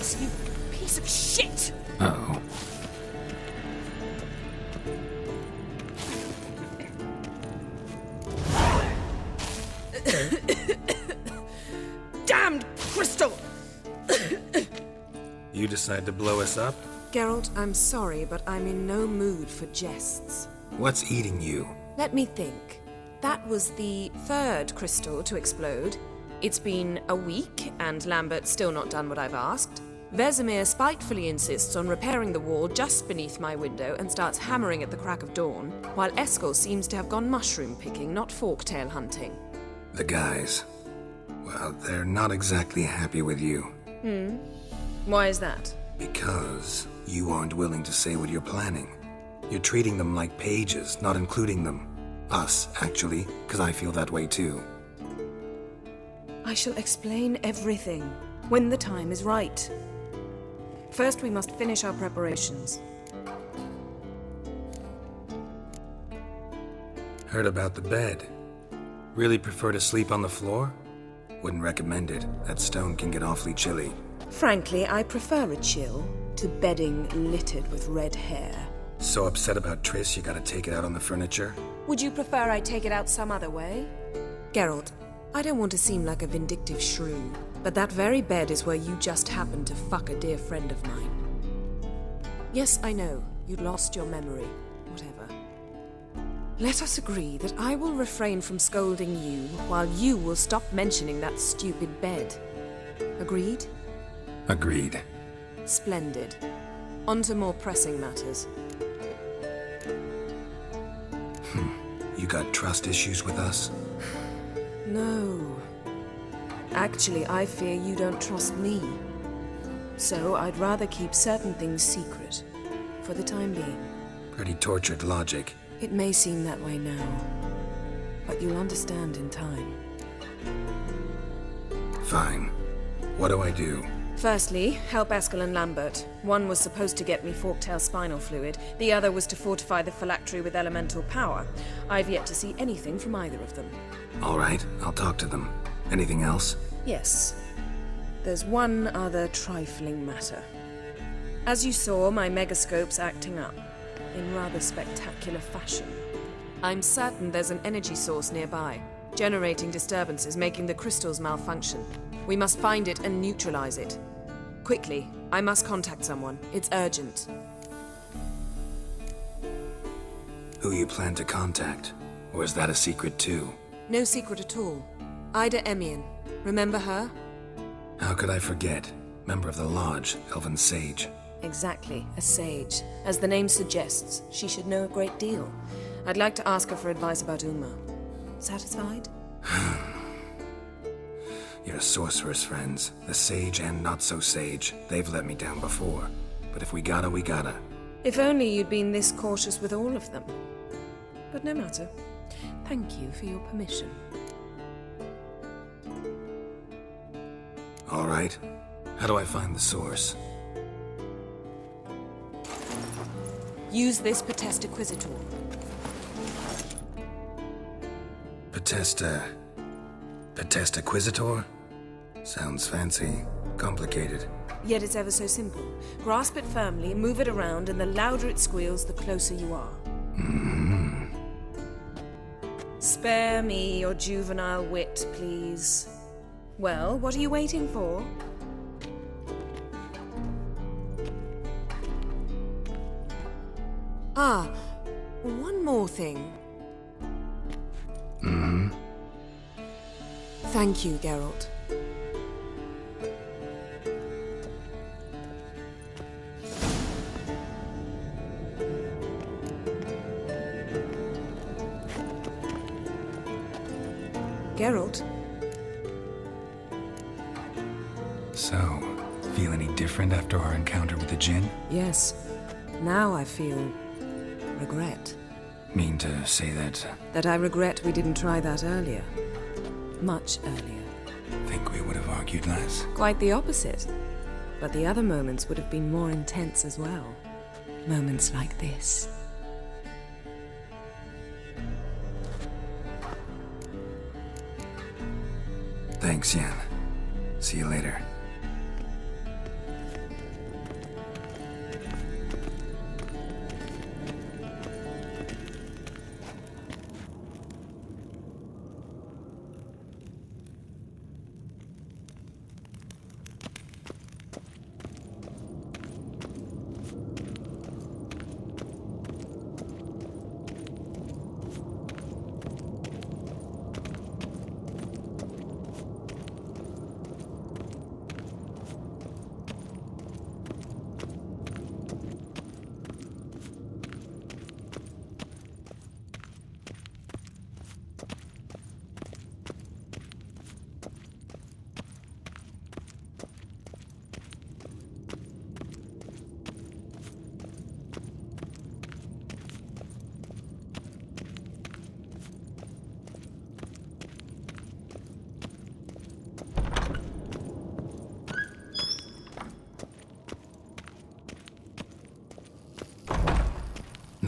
house, you piece of shit! Uh-oh. Damned crystal! You decide to blow us up? Geralt, I'm sorry, but I'm in no mood for jests. What's eating you? Let me think. That was the third crystal to explode. It's been a week, and Lambert's still not done what I've asked. Vesemir spitefully insists on repairing the wall just beneath my window and starts hammering at the crack of dawn, while Eskel seems to have gone mushroom picking, not forktail hunting. The guys. Well, they're not exactly happy with you. Why is that? Because you aren't willing to say what you're planning. You're treating them like pages, not including them. Us, actually, because I feel that way too. I shall explain everything when the time is right. First, we must finish our preparations. Heard about the bed. Really prefer to sleep on the floor? Wouldn't recommend it. That stone can get awfully chilly. Frankly, I prefer a chill to bedding littered with red hair. So upset about Triss you gotta take it out on the furniture? Would you prefer I take it out some other way? Geralt, I don't want to seem like a vindictive shrew, but that very bed is where you just happened to fuck a dear friend of mine. Yes, I know, you'd lost your memory. Whatever. Let us agree that I will refrain from scolding you while you will stop mentioning that stupid bed. Agreed? Agreed. Splendid. On to more pressing matters. You got trust issues with us? No. Actually, I fear you don't trust me. So I'd rather keep certain things secret, for the time being. Pretty tortured logic. It may seem that way now, but you'll understand in time. Fine. What do I do? Firstly, help Eskel and Lambert. One was supposed to get me forktail spinal fluid, the other was to fortify the phylactery with elemental power. I've yet to see anything from either of them. All right, I'll talk to them. Anything else? Yes. There's one other trifling matter. As you saw, my megascope's acting up, in rather spectacular fashion. I'm certain there's an energy source nearby, generating disturbances, making the crystals malfunction. We must find it and neutralize it. Quickly, I must contact someone. It's urgent. Who you plan to contact? Or is that a secret too? No secret at all. Ida Emian. Remember her? How could I forget? Member of the Lodge, Elven Sage. Exactly, a sage. As the name suggests, she should know a great deal. I'd like to ask her for advice about Uma. Satisfied? Your sorceress friends, the sage and not-so-sage, they've let me down before. But if we gotta, we gotta. If only you'd been this cautious with all of them. But no matter. Thank you for your permission. All right. How do I find the source? Use this Potesta Quisitor. Potesta Quisitor? Sounds fancy. Complicated. Yet it's ever so simple. Grasp it firmly, move it around, and the louder it squeals, the closer you are. Spare me your juvenile wit, please. Well, what are you waiting for? Ah, one more thing. Thank you, Geralt. Geralt? So, feel any different after our encounter with the Djinn? Yes. Now I feel regret. Mean to say that That I regret we didn't try that earlier. Much earlier. think we would have argued less. Quite the opposite. But the other moments would have been more intense as well. Moments like this. Thanks, Yen. See you later.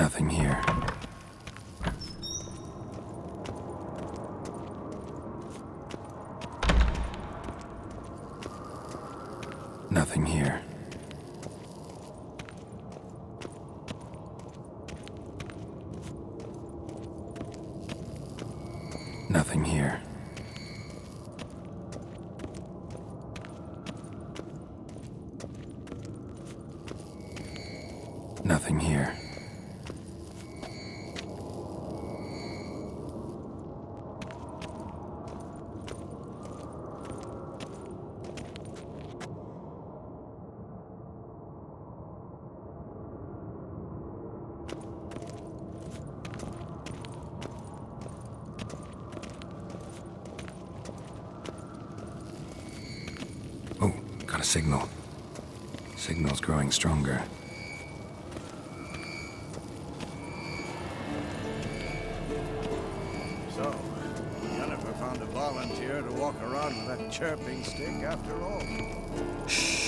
Nothing here. Nothing here. Nothing here. Nothing here. Oh, got a signal. Signal's growing stronger. So, Jennifer found a volunteer to walk around with that chirping stick after all. Shh.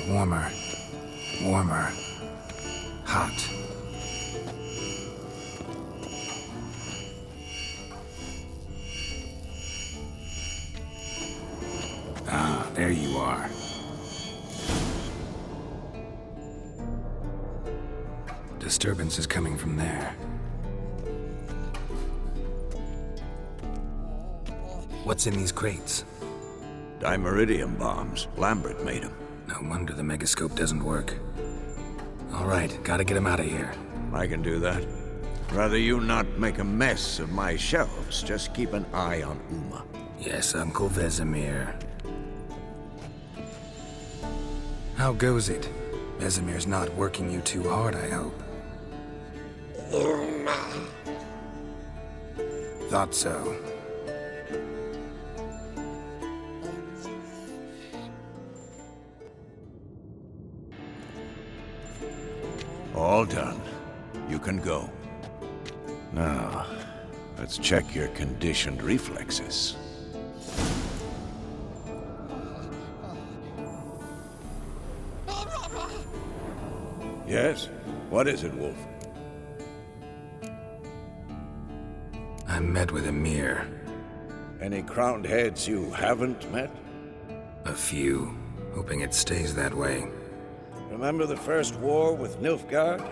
Warmer. Warmer. Hot. Ah, there you are. Disturbance is coming from there. What's in these crates? Dimeridium bombs. Lambert made them. No wonder the megascope doesn't work. All right, gotta get him out of here. I can do that. Rather you not make a mess of my shelves. Just keep an eye on Uma. Yes, Uncle Vesemir. How goes it? Vesemir's not working you too hard, I hope. Thought so. All done. You can go. Now, let's check your conditioned reflexes. Yes? What is it, Wolf? I met with Emir. Any crowned heads you haven't met? A few. Hoping it stays that way. Remember the first war with Nilfgaard?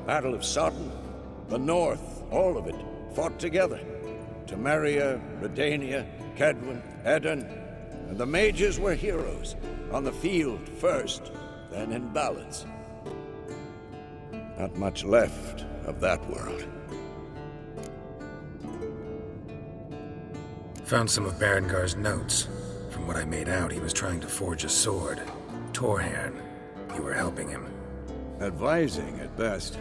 Battle of Sodden? The North, all of it, fought together. Temeria, Redania, Kedwen, Edirn, and the mages were heroes. On the field first, then in ballads. Not much left of that world. Found some of Berengar's notes. From what I made out, he was trying to forge a sword. Torhan. You were helping him. Advising at best.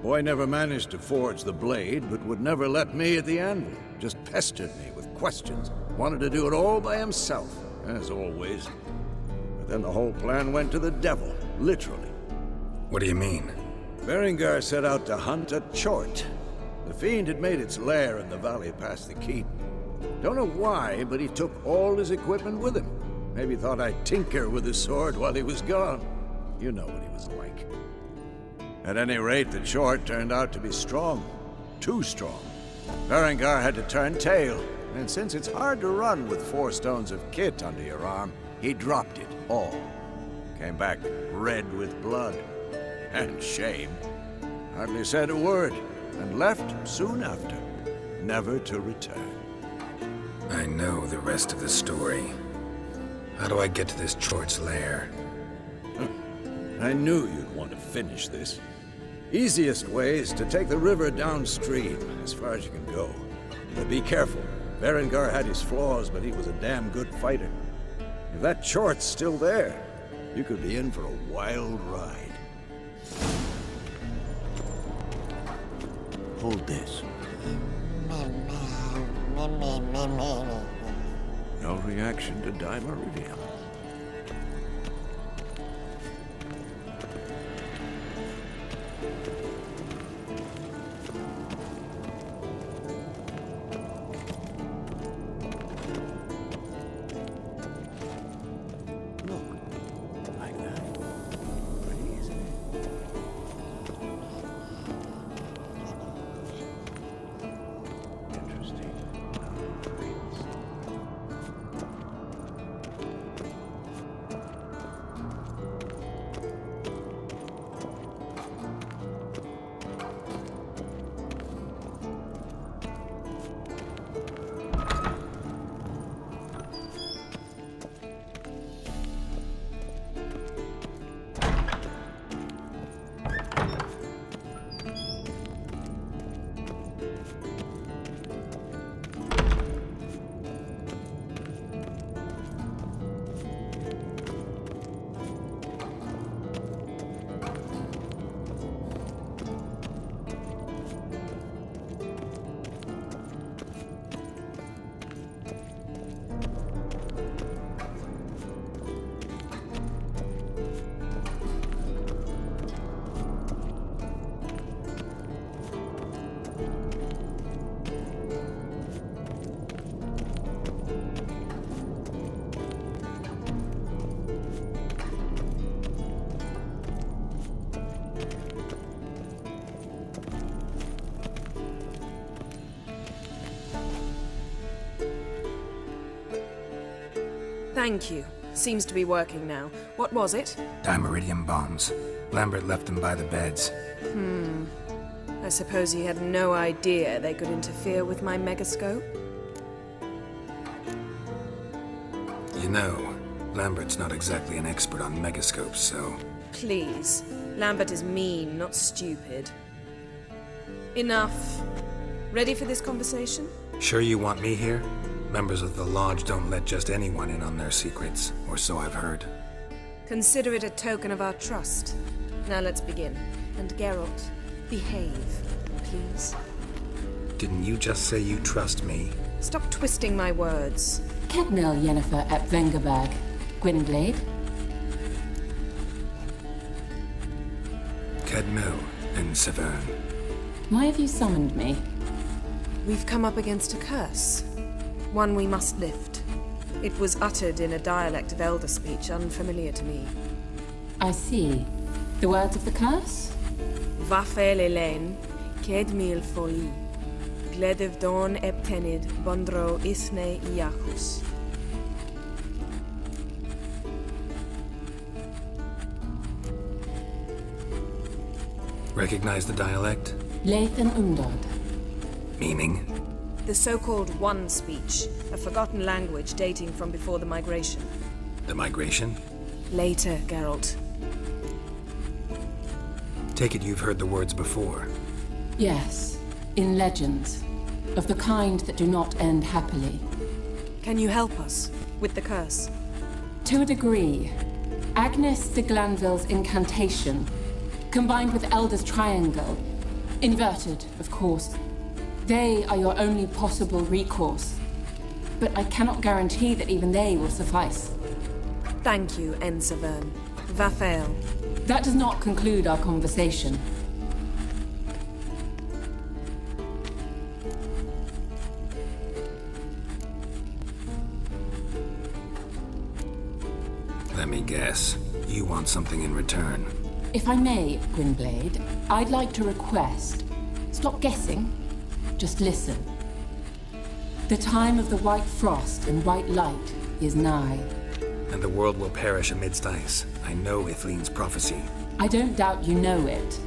Boy never managed to forge the blade, but would never let me at the anvil. Just pestered me with questions. Wanted to do it all by himself, as always. But then the whole plan went to the devil, literally. What do you mean? Berengar set out to hunt a chort. The fiend had made its lair in the valley past the keep. Don't know why, but he took all his equipment with him. Maybe thought I'd tinker with his sword while he was gone. You know what he was like. At any rate, the chort turned out to be strong. Too strong. Berengar had to turn tail, and since it's hard to run with 4 stones of kit under your arm, he dropped it all. Came back red with blood. And shame. Hardly said a word, and left soon after, never to return. I know the rest of the story. How do I get to this chort's lair? I knew you'd want to finish this. Easiest way is to take the river downstream, as far as you can go. But be careful. Berengar had his flaws, but he was a damn good fighter. If that Chort's still there, you could be in for a wild ride. Hold this. No reaction to Dimeridium. Thank you. Seems to be working now. What was it? Dimeridium bombs. Lambert left them by the beds. I suppose he had no idea they could interfere with my megascope? You know, Lambert's not exactly an expert on megascopes, so... Please. Lambert is mean, not stupid. Enough. Ready for this conversation? Sure you want me here? Members of the Lodge don't let just anyone in on their secrets, or so I've heard. Consider it a token of our trust. Now let's begin. And Geralt, behave, please. Didn't you just say you trust me? Stop twisting my words. Kednel Yennefer at Vengerberg. Gwynblade? Kedmil and Severn. Why have you summoned me? We've come up against a curse. One we must lift. It was uttered in a dialect of Elder speech unfamiliar to me. I see. The words of the curse? Vafel Elaine, Kedmil Foli, Gledev Don Eptenid, Bondro Isne Iachus. Recognize the dialect? Lathan Undod. Meaning? The so-called One speech, a forgotten language dating from before the migration. The migration? Later, Geralt. Take it you've heard the words before. Yes, in legends. Of the kind that do not end happily. Can you help us with the curse? To a degree. Agnes de Glanville's incantation, combined with Elder's triangle, inverted, of course. They are your only possible recourse. But I cannot guarantee that even they will suffice. Thank you, Ensevern. Vafel. That does not conclude our conversation. Let me guess. You want something in return. If I may, Gwynblade, I'd like to request. Stop guessing. Just listen. The time of the white frost and white light is nigh. And the world will perish amidst ice. I know Ithleen's prophecy. I don't doubt you know it.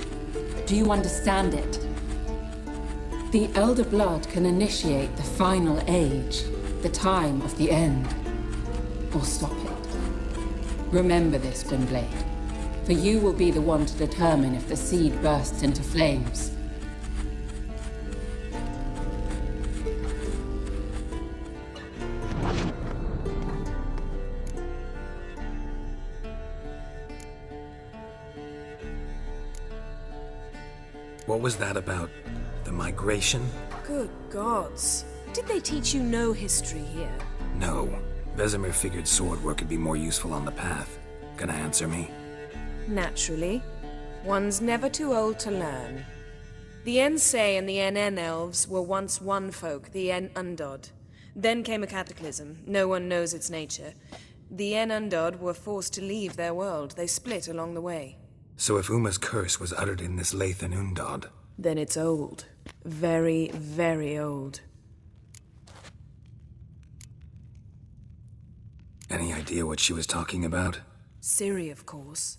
Do you understand it? The Elder Blood can initiate the final age, the time of the end, or stop it. Remember this, Gwynblade, for you will be the one to determine if the seed bursts into flames. What was that about? The migration? Good gods. Did they teach you no history here? No. Vesemir figured sword work would be more useful on the path. Gonna answer me? Naturally. One's never too old to learn. The Ensei and the NN elves were once one folk, the En Undod. Then came a cataclysm. No one knows its nature. The En Undod were forced to leave their world. They split along the way. So if Uma's curse was uttered in this Lathan Undod, Then it's old. Very, very old. any idea what she was talking about? Ciri, of course.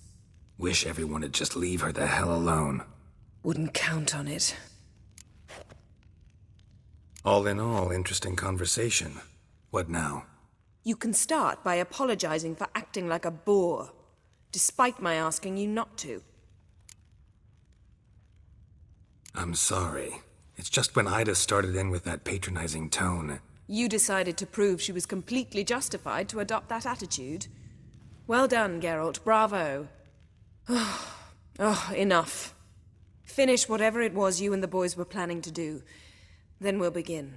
Wish everyone would just leave her the hell alone. Wouldn't count on it. All in all, interesting conversation. What now? You can start by apologizing for acting like a boor, despite my asking you not to. I'm sorry. It's just when Ida started in with that patronizing tone. You decided to prove she was completely justified to adopt that attitude. Well done, Geralt. Bravo. Enough. Finish whatever it was you and the boys were planning to do. Then we'll begin.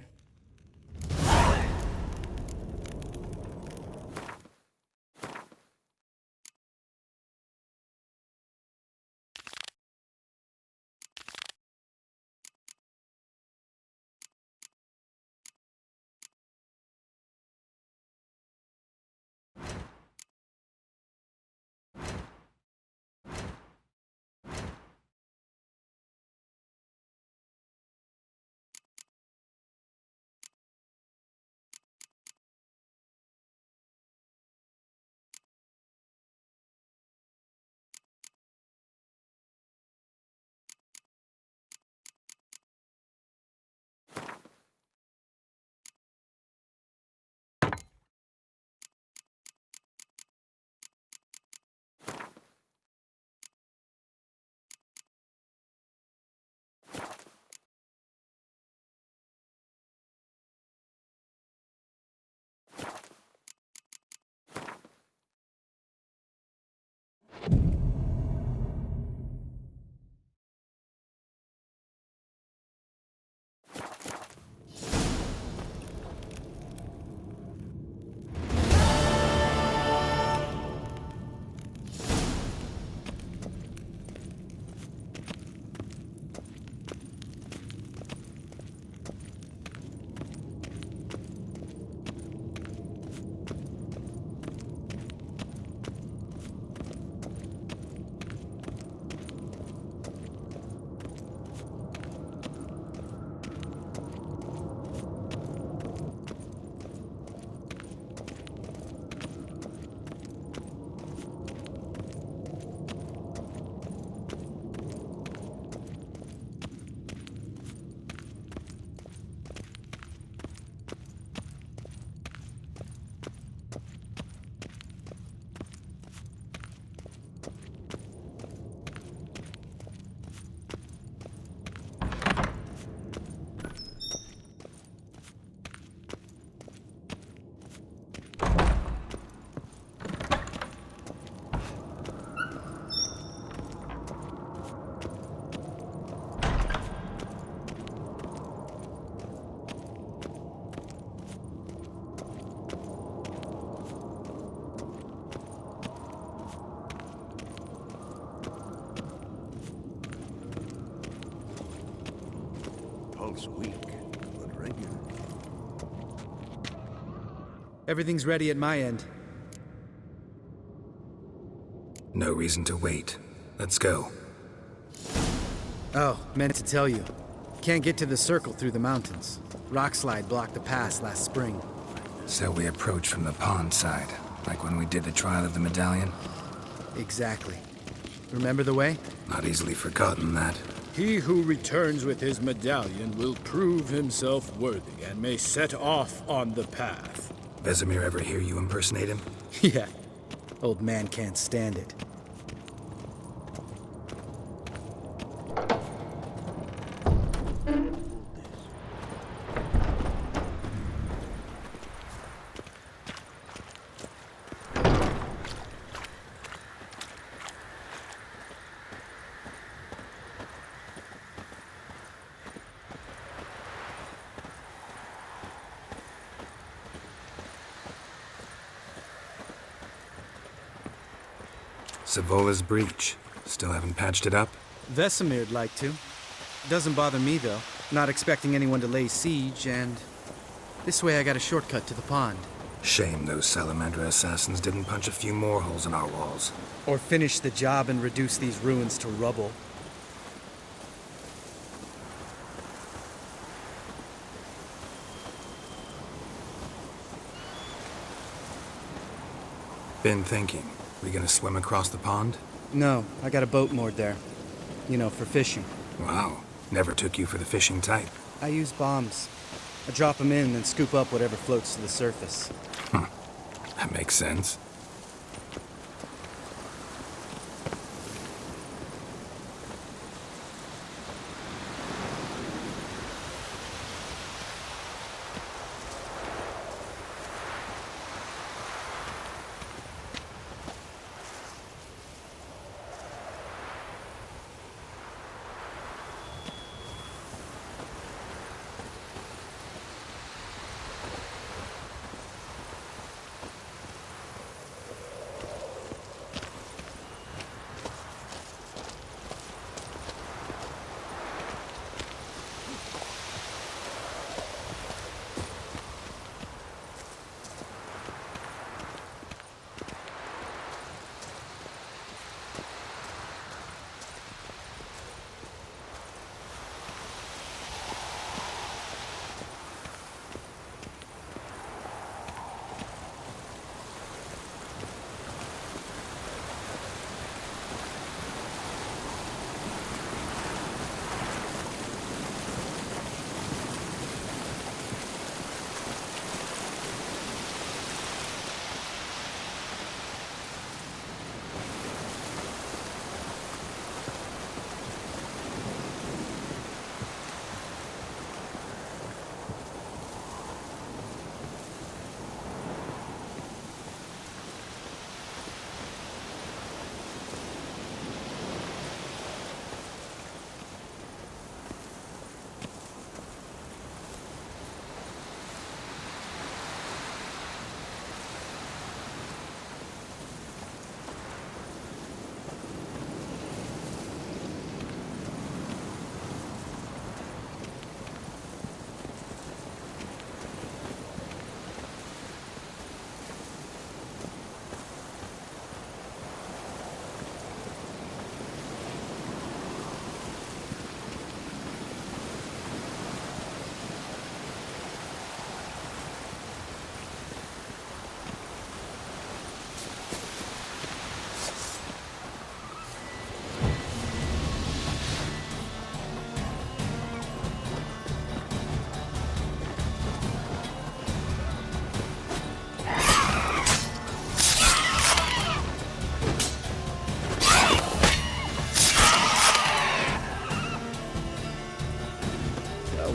Pulse weak, but regular. Everything's ready at my end. No reason to wait. Let's go. Oh, meant to tell you. Can't get to the circle through the mountains. Rockslide blocked the pass last spring. So we approach from the pond side, like when we did the trial of the medallion? Exactly. Remember the way? Not easily forgotten, that. He who returns with his medallion will prove himself worthy and may set off on the path. Vesemir ever hear you impersonate him? Yeah. Old man can't stand it. Savola's breach. Still haven't patched it up? Vesemir'd like to. Doesn't bother me, though. Not expecting anyone to lay siege, and this way I got a shortcut to the pond. Shame those Salamandra assassins didn't punch a few more holes in our walls. Or finish the job and reduce these ruins to rubble. Been thinking. We gonna swim across the pond? No, I got a boat moored there. You know, for fishing. Wow. Never took you for the fishing type. I use bombs. I drop them in and then scoop up whatever floats to the surface. That makes sense.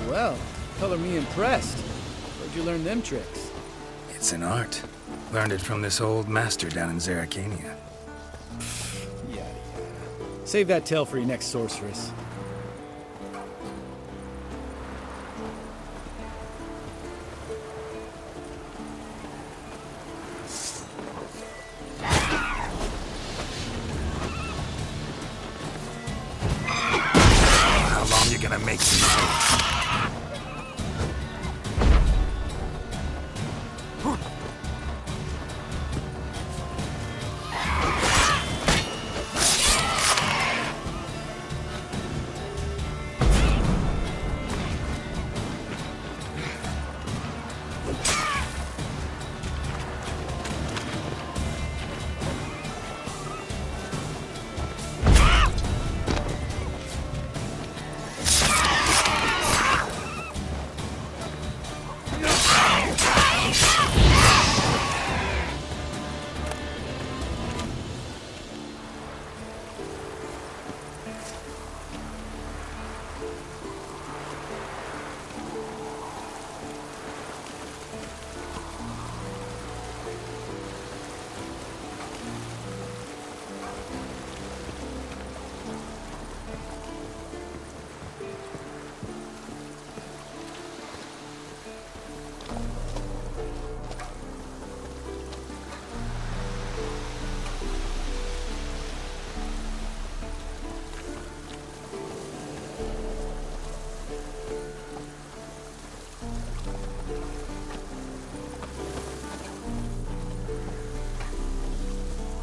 Well, color me impressed. Where'd you learn them tricks? It's an art. Learned it from this old master down in Zerrikania. Yada yada. Save that tale for your next sorceress. How long you gonna make me wait?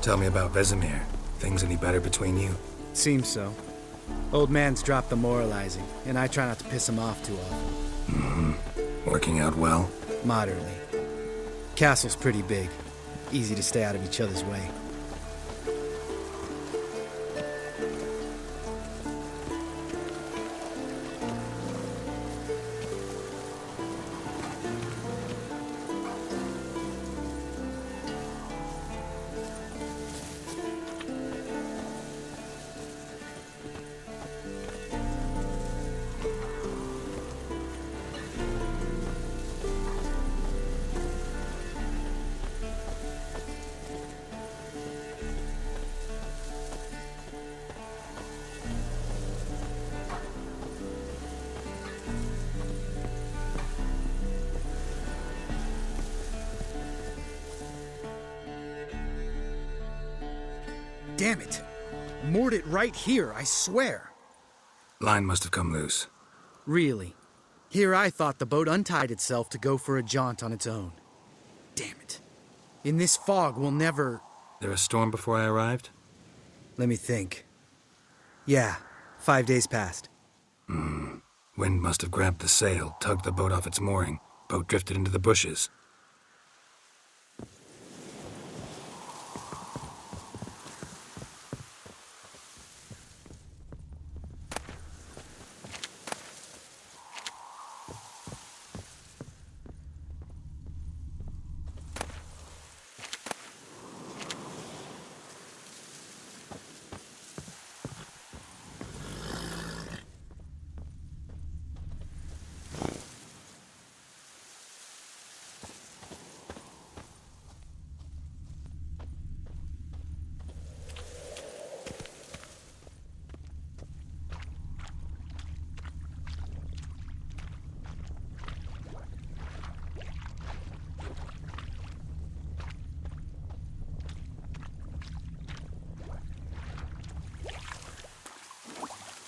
Tell me about Vesemir. Things any better between you? Seems so. Old man's dropped the moralizing, and I try not to piss him off too often. Working out well? Moderately. Castle's pretty big. Easy to stay out of each other's way. Damn it! Moored it right here, I swear. Line must have come loose. Really? Here I thought the boat untied itself to go for a jaunt on its own. Damn it. In this fog, we'll never... There a storm before I arrived? Let me think. Yeah, 5 days passed. Wind must have grabbed the sail, tugged the boat off its mooring. Boat drifted into the bushes.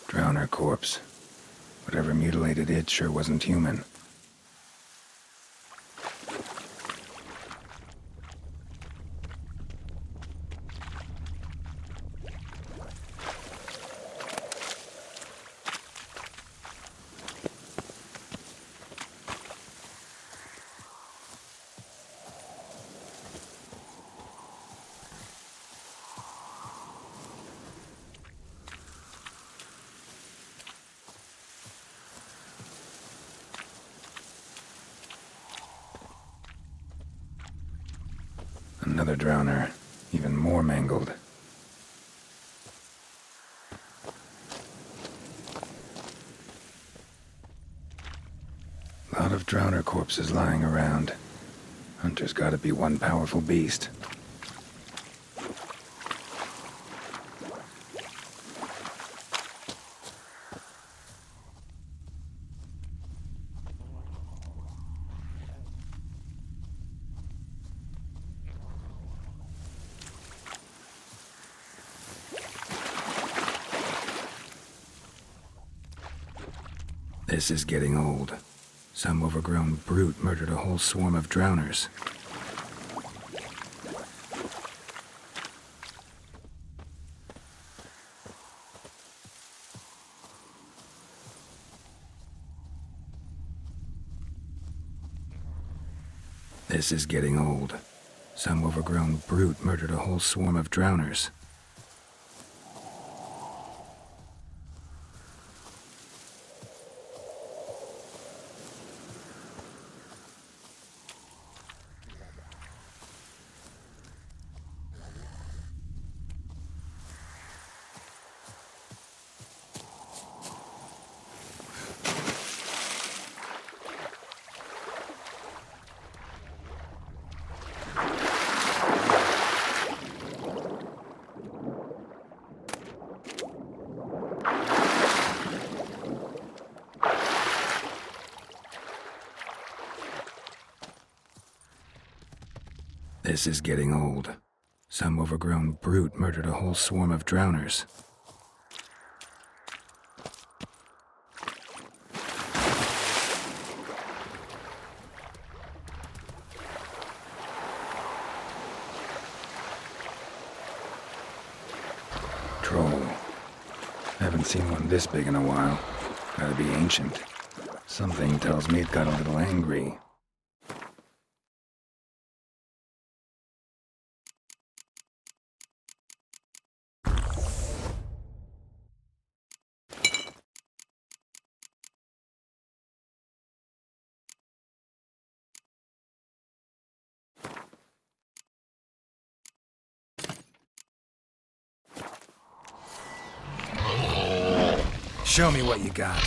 Drowner corpse. Whatever mutilated it sure wasn't human. Another drowner, even more mangled. Lot of drowner corpses lying around. Hunter's gotta be one powerful beast. This is getting old. Some overgrown brute murdered a whole swarm of drowners. This is getting old. Some overgrown brute murdered a whole swarm of drowners. This is getting old. Some overgrown brute murdered a whole swarm of drowners. seen one this big in a while. Gotta be ancient. Something tells me it got a little angry. Show me what you got.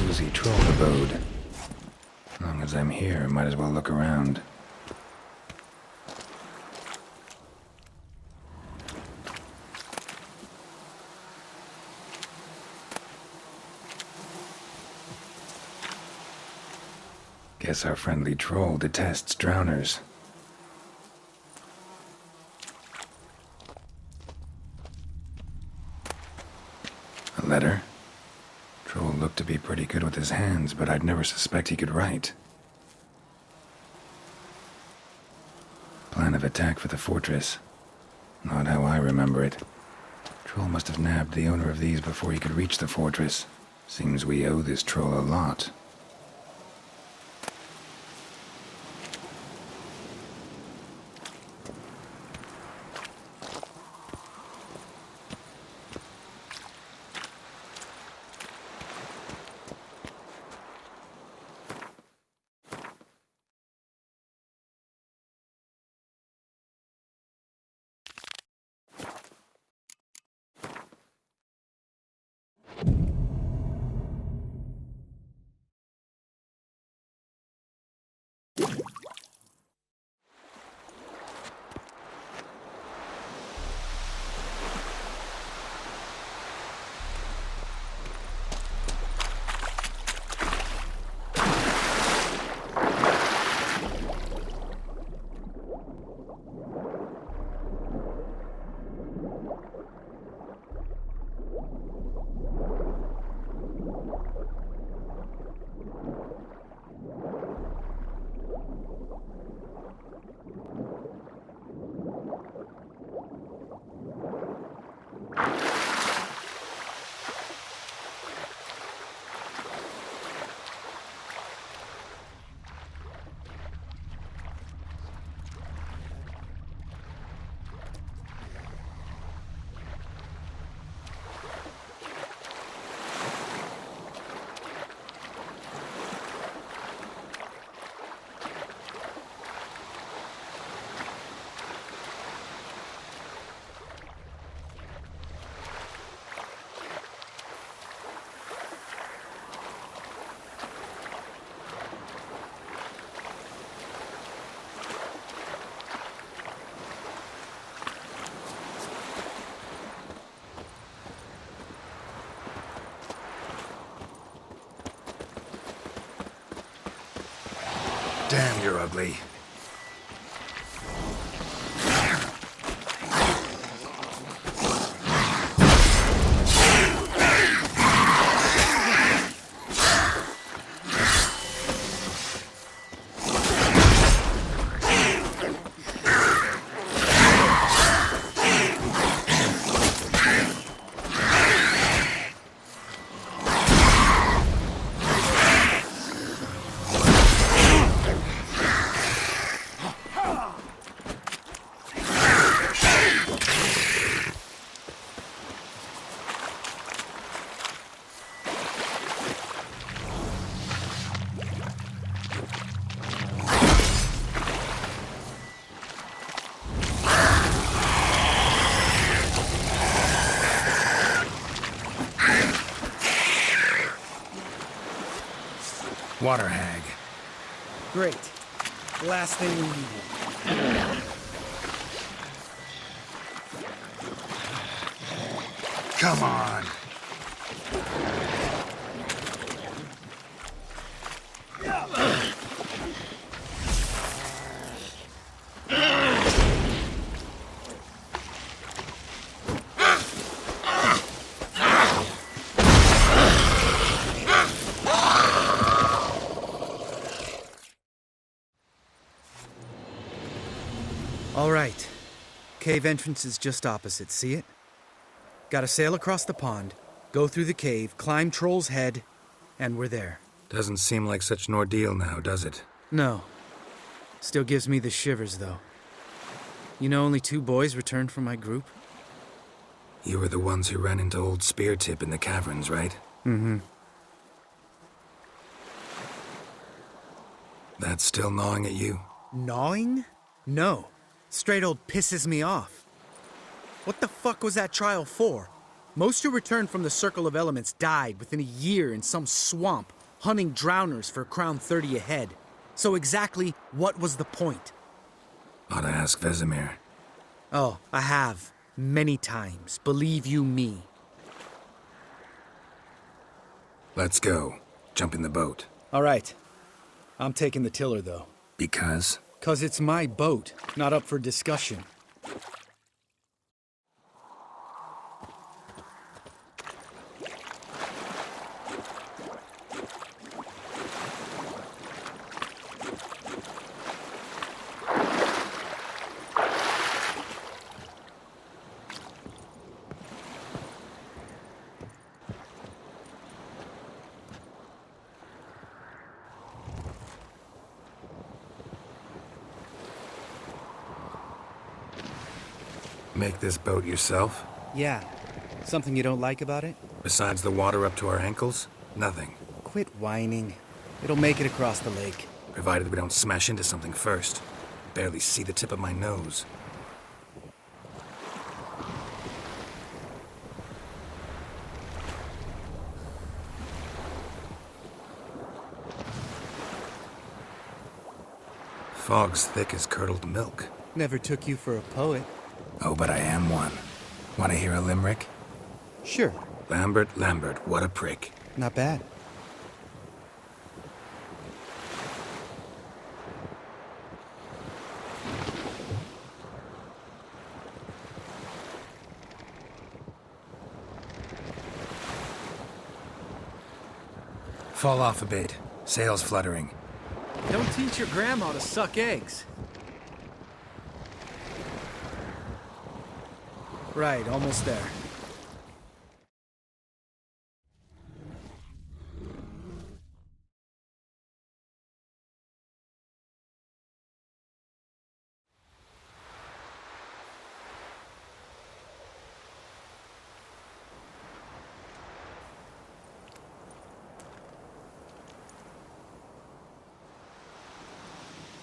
Cozy troll abode. As long as I'm here, might as well look around. Guess our friendly troll detests drowners. A letter? Troll looked to be pretty good with his hands, but I'd never suspect he could write. Plan of attack for the fortress. Not how I remember it. Troll must have nabbed the owner of these before he could reach the fortress. Seems we owe this troll a lot. Damn, you're ugly. Water hag. Great. Last thing we needed. Come on. All right. Cave entrance is just opposite, see it? Gotta sail across the pond, go through the cave, climb Troll's Head, and we're there. Doesn't seem like such an ordeal now, does it? No. Still gives me the shivers, though. You know only 2 boys returned from my group? You were the ones who ran into old Speartip in the caverns, right? Mm-hmm. That's still gnawing at you? Gnawing? No. Straight old pisses me off. What the fuck was that trial for? Most who returned from the Circle of Elements died within a year in some swamp, hunting drowners for Crown 30 a head. So exactly what was the point? Ought to ask Vesemir. Oh, I have. Many times. Believe you me. Let's go. Jump in the boat. All right. I'm taking the tiller, though. Because? 'Cause it's my boat, not up for discussion. Make this boat yourself? Yeah. Something you don't like about it? Besides the water up to our ankles? Nothing. Quit whining. It'll make it across the lake. Provided we don't smash into something first. Barely see the tip of my nose. Fog's thick as curdled milk. Never took you for a poet. Oh, but I am one. Want to hear a limerick? Sure. Lambert, what a prick. Not bad. Fall off a bit. Sails fluttering. Don't teach your grandma to suck eggs. Right, almost there.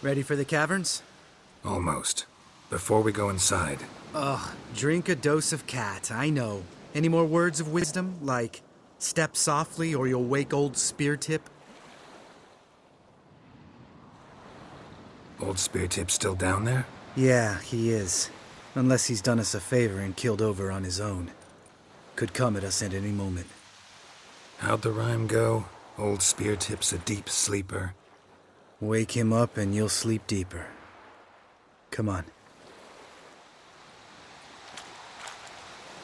Ready for the caverns? Almost. Before we go inside, Ugh, drink a dose of cat, I know. Any more words of wisdom, like, step softly or you'll wake old Speartip? old Speartip's still down there? Yeah, he is. Unless he's done us a favor and killed over on his own. Could come at us at any moment. How'd the rhyme go? Old Speartip's a deep sleeper. Wake him up and you'll sleep deeper. Come on.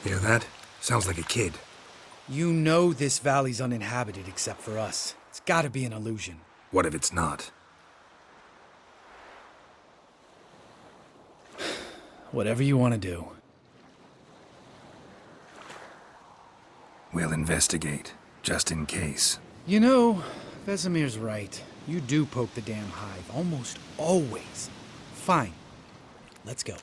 Hear that? Sounds like a kid. You know this valley's uninhabited except for us. It's gotta be an illusion. What if it's not? Whatever you want to do. We'll investigate, just in case. You know, Vesemir's right. You do poke the damn hive, almost always. Fine. Let's go.